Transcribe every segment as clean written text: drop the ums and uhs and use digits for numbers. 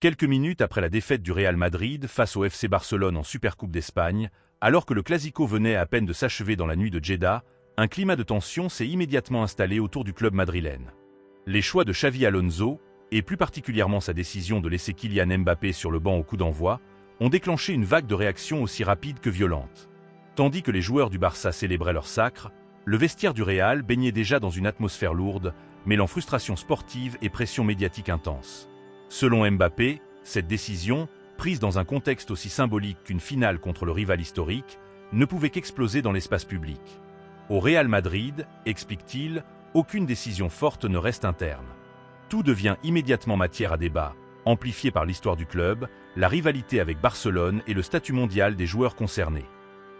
Quelques minutes après la défaite du Real Madrid face au FC Barcelone en Supercoupe d'Espagne, alors que le Clasico venait à peine de s'achever dans la nuit de Jeddah, un climat de tension s'est immédiatement installé autour du club madrilène. Les choix de Xavi Alonso, et plus particulièrement sa décision de laisser Kylian Mbappé sur le banc au coup d'envoi, ont déclenché une vague de réactions aussi rapide que violente. Tandis que les joueurs du Barça célébraient leur sacre, le vestiaire du Real baignait déjà dans une atmosphère lourde, mêlant frustration sportive et pression médiatique intense. Selon Mbappé, cette décision, prise dans un contexte aussi symbolique qu'une finale contre le rival historique, ne pouvait qu'exploser dans l'espace public. Au Real Madrid, explique-t-il, aucune décision forte ne reste interne. Tout devient immédiatement matière à débat, amplifié par l'histoire du club, la rivalité avec Barcelone et le statut mondial des joueurs concernés.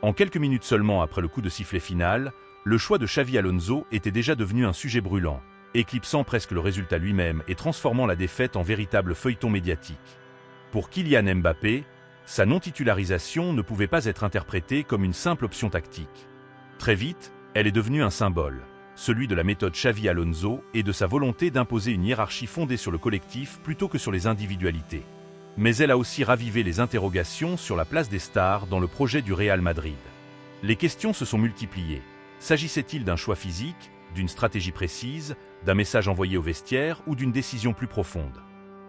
En quelques minutes seulement après le coup de sifflet final, le choix de Xavi Alonso était déjà devenu un sujet brûlant, éclipsant presque le résultat lui-même et transformant la défaite en véritable feuilleton médiatique. Pour Kylian Mbappé, sa non-titularisation ne pouvait pas être interprétée comme une simple option tactique. Très vite, elle est devenue un symbole, celui de la méthode Xavi Alonso et de sa volonté d'imposer une hiérarchie fondée sur le collectif plutôt que sur les individualités. Mais elle a aussi ravivé les interrogations sur la place des stars dans le projet du Real Madrid. Les questions se sont multipliées. S'agissait-il d'un choix physique, d'une stratégie précise, d'un message envoyé au vestiaire ou d'une décision plus profonde?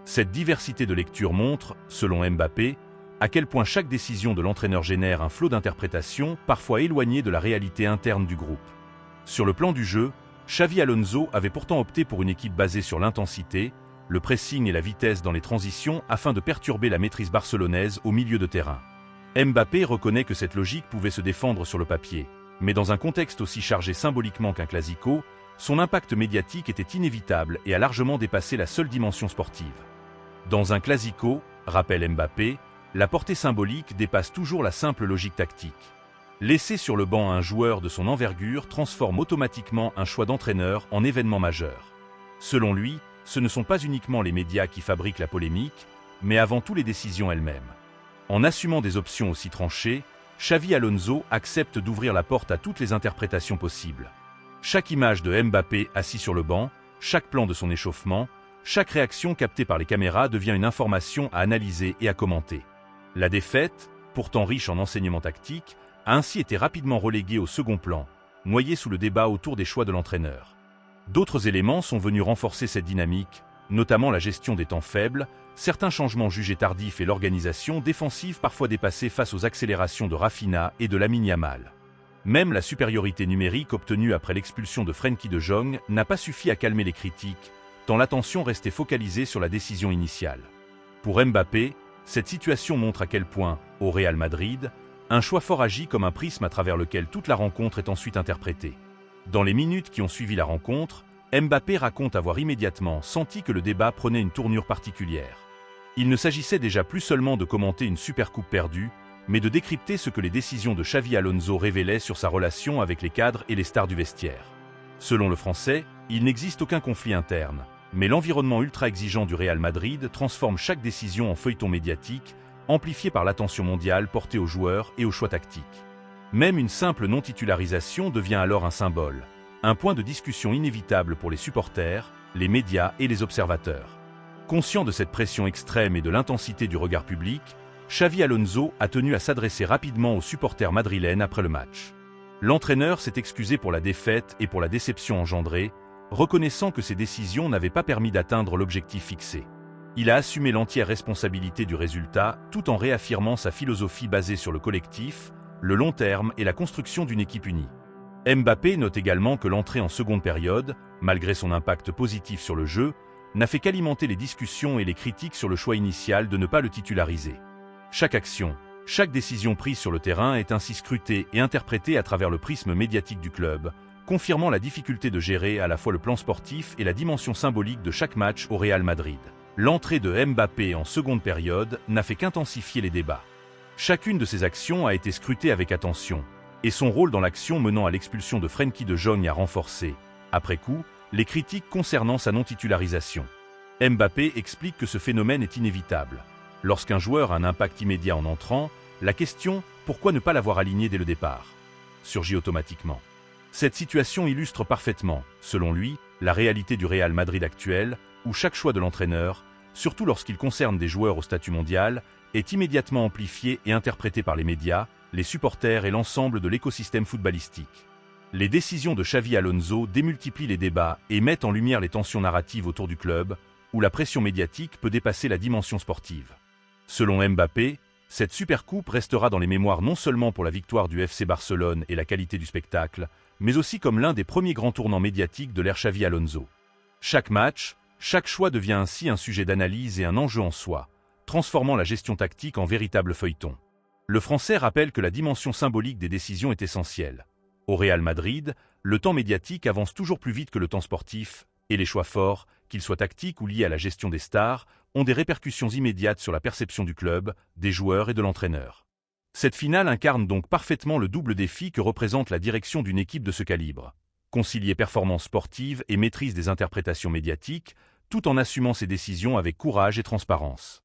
Cette diversité de lectures montre, selon Mbappé, à quel point chaque décision de l'entraîneur génère un flot d'interprétations parfois éloigné de la réalité interne du groupe. Sur le plan du jeu, Xavi Alonso avait pourtant opté pour une équipe basée sur l'intensité, le pressing et la vitesse dans les transitions afin de perturber la maîtrise barcelonaise au milieu de terrain. Mbappé reconnaît que cette logique pouvait se défendre sur le papier, mais dans un contexte aussi chargé symboliquement qu'un classico, son impact médiatique était inévitable et a largement dépassé la seule dimension sportive. Dans un classico, rappelle Mbappé, la portée symbolique dépasse toujours la simple logique tactique. Laisser sur le banc un joueur de son envergure transforme automatiquement un choix d'entraîneur en événement majeur. Selon lui, ce ne sont pas uniquement les médias qui fabriquent la polémique, mais avant tout les décisions elles-mêmes. En assumant des options aussi tranchées, Xavi Alonso accepte d'ouvrir la porte à toutes les interprétations possibles. Chaque image de Mbappé assis sur le banc, chaque plan de son échauffement, chaque réaction captée par les caméras devient une information à analyser et à commenter. La défaite, pourtant riche en enseignements tactiques, a ainsi été rapidement reléguée au second plan, noyée sous le débat autour des choix de l'entraîneur. D'autres éléments sont venus renforcer cette dynamique, notamment la gestion des temps faibles, certains changements jugés tardifs et l'organisation défensive parfois dépassée face aux accélérations de Rafinha et de Lamine Yamal. Même la supériorité numérique obtenue après l'expulsion de Frenkie de Jong n'a pas suffi à calmer les critiques, tant l'attention restait focalisée sur la décision initiale. Pour Mbappé, cette situation montre à quel point, au Real Madrid, un choix fort agit comme un prisme à travers lequel toute la rencontre est ensuite interprétée. Dans les minutes qui ont suivi la rencontre, Mbappé raconte avoir immédiatement senti que le débat prenait une tournure particulière. Il ne s'agissait déjà plus seulement de commenter une Supercoupe perdue, mais de décrypter ce que les décisions de Xavi Alonso révélaient sur sa relation avec les cadres et les stars du vestiaire. Selon le Français, il n'existe aucun conflit interne, mais l'environnement ultra-exigeant du Real Madrid transforme chaque décision en feuilleton médiatique, amplifié par l'attention mondiale portée aux joueurs et aux choix tactiques. Même une simple non-titularisation devient alors un symbole, un point de discussion inévitable pour les supporters, les médias et les observateurs. Conscient de cette pression extrême et de l'intensité du regard public, Xavi Alonso a tenu à s'adresser rapidement aux supporters madrilènes après le match. L'entraîneur s'est excusé pour la défaite et pour la déception engendrée, reconnaissant que ses décisions n'avaient pas permis d'atteindre l'objectif fixé. Il a assumé l'entière responsabilité du résultat tout en réaffirmant sa philosophie basée sur le collectif, le long terme et la construction d'une équipe unie. Mbappé note également que l'entrée en seconde période, malgré son impact positif sur le jeu, n'a fait qu'alimenter les discussions et les critiques sur le choix initial de ne pas le titulariser. Chaque action, chaque décision prise sur le terrain est ainsi scrutée et interprétée à travers le prisme médiatique du club, confirmant la difficulté de gérer à la fois le plan sportif et la dimension symbolique de chaque match au Real Madrid. L'entrée de Mbappé en seconde période n'a fait qu'intensifier les débats. Chacune de ses actions a été scrutée avec attention, et son rôle dans l'action menant à l'expulsion de Frenkie de Jong a renforcé, après coup, les critiques concernant sa non-titularisation. Mbappé explique que ce phénomène est inévitable. Lorsqu'un joueur a un impact immédiat en entrant, la question « pourquoi ne pas l'avoir aligné dès le départ ?» surgit automatiquement. Cette situation illustre parfaitement, selon lui, la réalité du Real Madrid actuel, où chaque choix de l'entraîneur, surtout lorsqu'il concerne des joueurs au statut mondial, est immédiatement amplifié et interprété par les médias, les supporters et l'ensemble de l'écosystème footballistique. Les décisions de Xavi Alonso démultiplient les débats et mettent en lumière les tensions narratives autour du club, où la pression médiatique peut dépasser la dimension sportive. Selon Mbappé, cette Supercoupe restera dans les mémoires non seulement pour la victoire du FC Barcelone et la qualité du spectacle, mais aussi comme l'un des premiers grands tournants médiatiques de l'ère Xavi Alonso. Chaque match, chaque choix devient ainsi un sujet d'analyse et un enjeu en soi, transformant la gestion tactique en véritable feuilleton. Le Français rappelle que la dimension symbolique des décisions est essentielle. Au Real Madrid, le temps médiatique avance toujours plus vite que le temps sportif, et les choix forts, qu'ils soient tactiques ou liés à la gestion des stars, ont des répercussions immédiates sur la perception du club, des joueurs et de l'entraîneur. Cette finale incarne donc parfaitement le double défi que représente la direction d'une équipe de ce calibre. Concilier performance sportive et maîtrise des interprétations médiatiques, tout en assumant ses décisions avec courage et transparence.